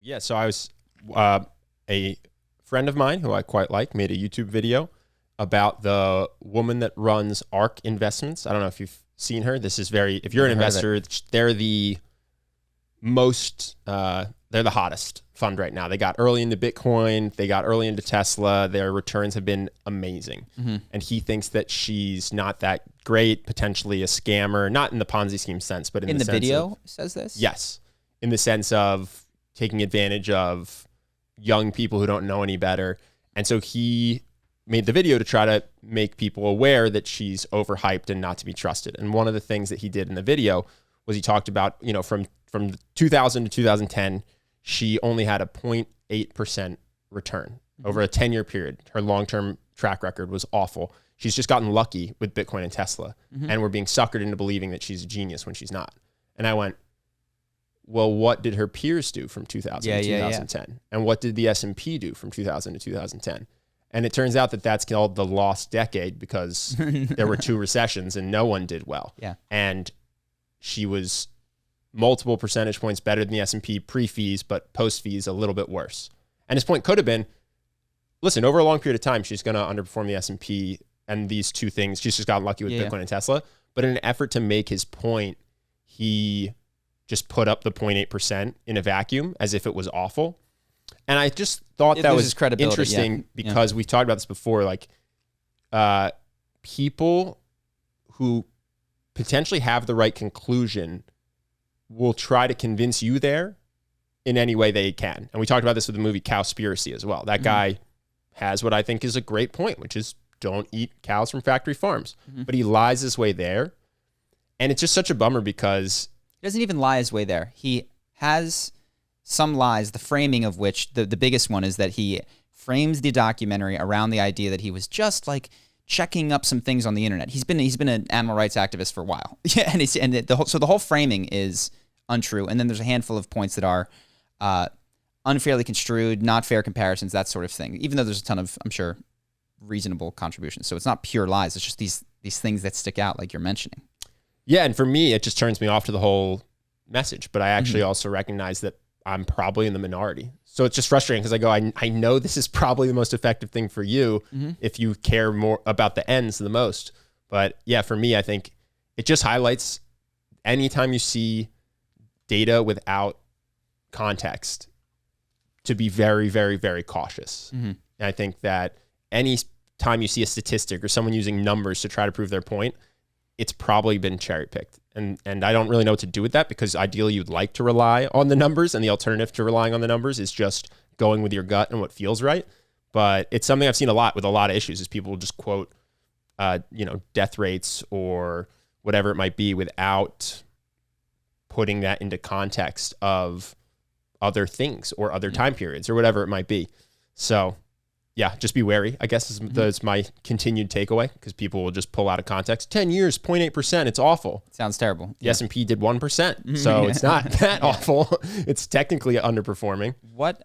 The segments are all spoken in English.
Yeah, so I was a friend of mine who I quite like made a YouTube video about the woman that runs ARK Investments. I don't know if you've seen her. This is if you're an investor, they're the they're the hottest fund right now. They got early into Bitcoin. They got early into Tesla. Their returns have been amazing. Mm-hmm. And he thinks that she's not that great, potentially a scammer, not in the Ponzi scheme sense, but in the sense video says this? Yes. In the sense of taking advantage of young people who don't know any better. And so he made the video to try to make people aware that she's overhyped and not to be trusted. And one of the things that he did in the video was he talked about, from 2000 to 2010, she only had a 0.8% return over a 10-year period. Her long-term track record was awful. She's just gotten lucky with Bitcoin and Tesla, and we're being suckered into believing that she's a genius when she's not. And I went, well, what did her peers do from 2000 to 2010? Yeah. And what did the S&P do from 2000 to 2010? And it turns out that that's called the lost decade because there were 2 recessions and no one did well. Yeah. And she was multiple percentage points better than the S&P pre-fees, but post-fees a little bit worse. And his point could have been, listen, over a long period of time, she's going to underperform the S&P and these 2 things. She's just gotten lucky with Bitcoin and Tesla. But in an effort to make his point, he just put up the 0.8% in a vacuum as if it was awful. And I just thought that was interesting because we've talked about this before, like people who potentially have the right conclusion will try to convince you there in any way they can. And we talked about this with the movie Cowspiracy as well. That guy has what I think is a great point, which is don't eat cows from factory farms. But he lies his way there. And it's just such a bummer because he doesn't even lie his way there. He has some lies, the framing of which, the biggest one is that he frames the documentary around the idea that he was just like checking up some things on the internet. He's been an animal rights activist for a while. Yeah, and the whole framing is untrue. And then there's a handful of points that are unfairly construed, not fair comparisons, that sort of thing. Even though there's a ton of, I'm sure, reasonable contributions. So it's not pure lies. It's just these things that stick out, like you're mentioning. Yeah, and for me, it just turns me off to the whole message. But I actually also recognize that I'm probably in the minority. So it's just frustrating because I go, I know this is probably the most effective thing for you if you care more about the ends the most. But yeah, for me, I think it just highlights anytime you see data without context to be very, very, very cautious. And I think that any time you see a statistic or someone using numbers to try to prove their point, it's probably been cherry picked. And I don't really know what to do with that because ideally you'd like to rely on the numbers, and the alternative to relying on the numbers is just going with your gut and what feels right. But it's something I've seen a lot with a lot of issues is people just quote, death rates or whatever it might be without putting that into context of other things or other time periods or whatever it might be. So yeah, just be wary, I guess is my continued takeaway because people will just pull out of context. 10 years, 0.8%, it's awful. Sounds terrible. The S&P did 1%, so it's not that awful. It's technically underperforming. What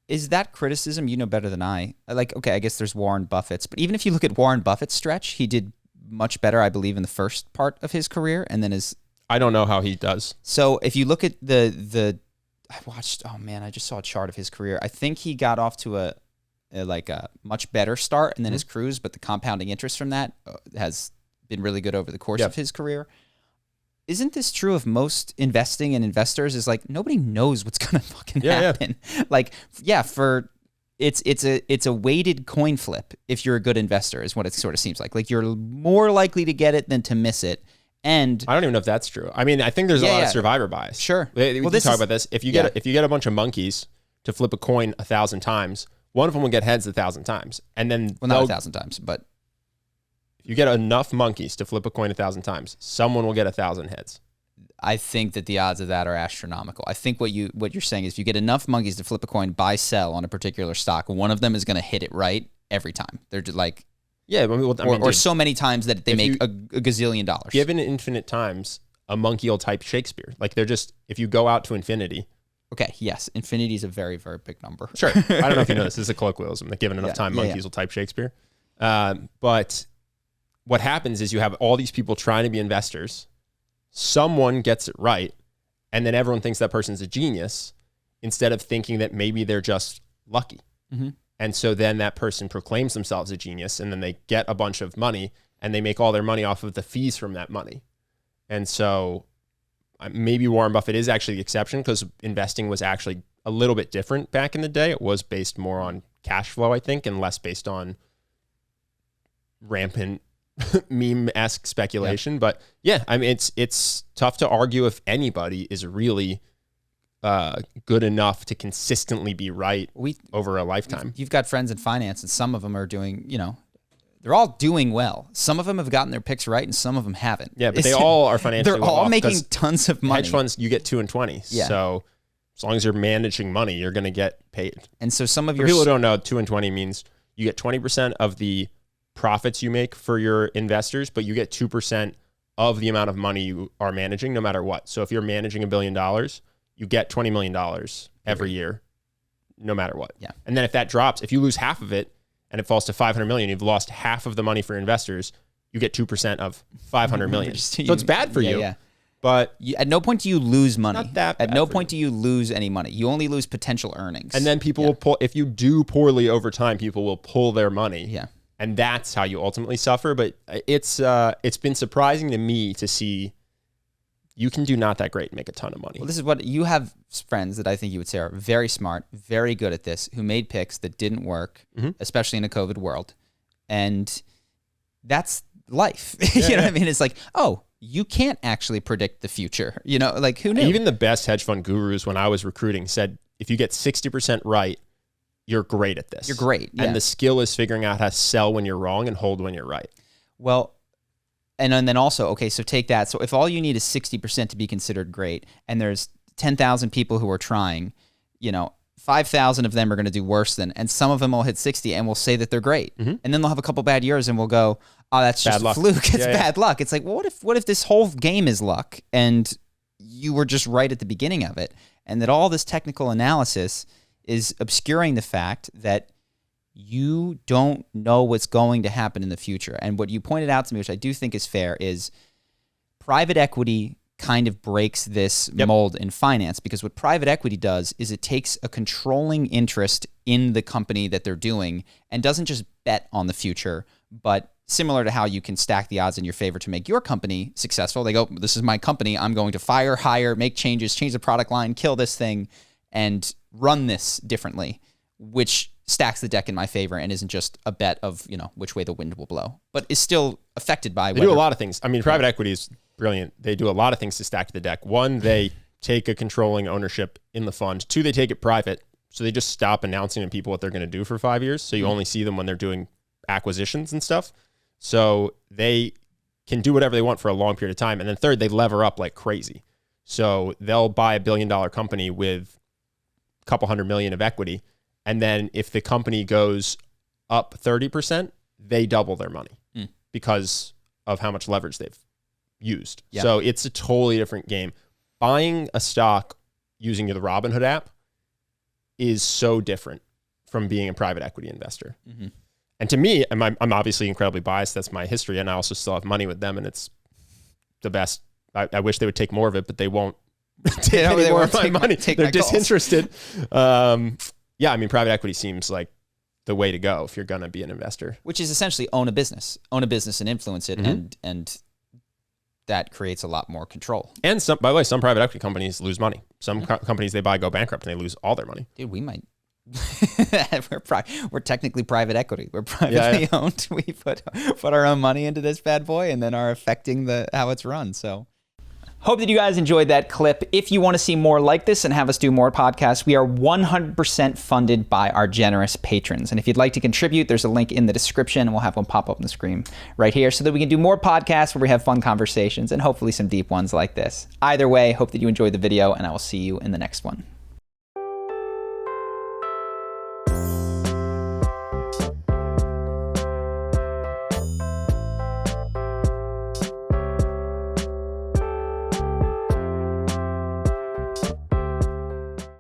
is that criticism? You know better than I. Okay, I guess there's Warren Buffett's, but even if you look at Warren Buffett's stretch, he did much better, I believe, in the first part of his career, and then I don't know how he does. So if you look at I just saw a chart of his career. I think he got off to a much better start and then his cruise, but the compounding interest from that has been really good over the course of his career. Isn't this true of most investing and investors? Is like nobody knows what's going to fucking happen. Yeah. It's a weighted coin flip if you're a good investor is what it sort of seems like. Like you're more likely to get it than to miss it. And I don't even know if that's true. I mean, I think there's a lot of survivor bias. Sure. We can talk about this. If you get a bunch of monkeys to flip a coin 1,000 times, one of them will get heads 1,000 times. And then not 1,000 times, but if you get enough monkeys to flip a coin 1,000 times, someone will get 1,000 heads. I think that the odds of that are astronomical. I think what you're saying is if you get enough monkeys to flip a coin, buy, sell on a particular stock, one of them is going to hit it right every time. They're just like, or so many times that they make a gazillion dollars. Given infinite times, a monkey will type Shakespeare. Like they're just, if you go out to infinity. Okay, yes, infinity is a very, very big number. Sure. I don't know if you know this. This is a colloquialism that given enough time, monkeys will type Shakespeare. But what happens is you have all these people trying to be investors. Someone gets it right, and then everyone thinks that person's a genius instead of thinking that maybe they're just lucky. And so then that person proclaims themselves a genius, and then they get a bunch of money, and they make all their money off of the fees from that money. And so maybe Warren Buffett is actually the exception, because investing was actually a little bit different back in the day. It was based more on cash flow, I think, and less based on rampant meme-esque speculation. But yeah, I mean, it's tough to argue if anybody is really good enough to consistently be right over a lifetime. You've got friends in finance, and some of them are doing, they're all doing well. Some of them have gotten their picks right, and some of them haven't. Yeah, but they all are financially They're all well making tons of money. Hedge funds, you get 2 and 20. Yeah. So as long as you're managing money, you're going to get paid. And so some of For people who don't know, 2 and 20 means you get 20% of the profits you make for your investors, but you get 2% of the amount of money you are managing, no matter what. So if you're managing $1 billion, you get $20 million every year, no matter what. Yeah. And then if that drops, if you lose half of it and it falls to 500 million, you've lost half of the money for investors, you get 2% of 500 million. So it's bad for you. Yeah. But at no point do you lose money. Not that bad At no point do you lose any money. You only lose potential earnings. And then people will pull, if you do poorly over time, people will pull their money. Yeah. And that's how you ultimately suffer. But it's been surprising to me to see you can do not that great and make a ton of money. Well, this is what you have friends that I think you would say are very smart, very good at this, who made picks that didn't work, especially in a COVID world. And that's life. You know what I mean? It's like, oh, you can't actually predict the future. Like who knew? Even the best hedge fund gurus, when I was recruiting, said if you get 60% right, you're great at this. You're great. Yeah. And the skill is figuring out how to sell when you're wrong and hold when you're right. Well, and then also, okay, so take that. So if all you need is 60% to be considered great, and there's 10,000 people who are trying, 5,000 of them are going to do worse than, and some of them will hit 60 and will say that they're great. And then they'll have a couple bad years and we'll go, oh, that's just a fluke. It's bad luck. It's like, well, what if this whole game is luck and you were just right at the beginning of it, and that all this technical analysis is obscuring the fact that you don't know what's going to happen in the future. And what you pointed out to me, which I do think is fair, is private equity kind of breaks this mold in finance, because what private equity does is it takes a controlling interest in the company that they're doing and doesn't just bet on the future, but similar to how you can stack the odds in your favor to make your company successful. They go, this is my company. I'm going to fire, hire, make changes, change the product line, kill this thing, and run this differently, which stacks the deck in my favor and isn't just a bet of, which way the wind will blow, but is still affected by They do a lot of things. I mean, private equity is brilliant. They do a lot of things to stack the deck. One, they take a controlling ownership in the fund. Two, they take it private. So they just stop announcing to people what they're going to do for 5 years. So you only see them when they're doing acquisitions and stuff. So they can do whatever they want for a long period of time. And then third, they lever up like crazy. So they'll buy $1 billion company with a couple $100 million of equity. And then if the company goes up 30%, they double their money because of how much leverage they've used. Yeah. So it's a totally different game. Buying a stock using the Robinhood app is so different from being a private equity investor. And to me, I'm obviously incredibly biased. That's my history. And I also still have money with them, and it's the best. I wish they would take more of it, but they won't take any more of my money. They're disinterested. Yeah, I mean, private equity seems like the way to go if you're going to be an investor. Which is essentially own a business and influence it, and that creates a lot more control. And by the way, some private equity companies lose money. Some companies they buy go bankrupt and they lose all their money. Dude, we might. We're technically private equity. We're privately owned. We put our own money into this bad boy and then are affecting how it's run. So. Hope that you guys enjoyed that clip. If you want to see more like this and have us do more podcasts, we are 100% funded by our generous patrons. And if you'd like to contribute, there's a link in the description, and we'll have one pop up on the screen right here so that we can do more podcasts where we have fun conversations and hopefully some deep ones like this. Either way, hope that you enjoyed the video, and I will see you in the next one.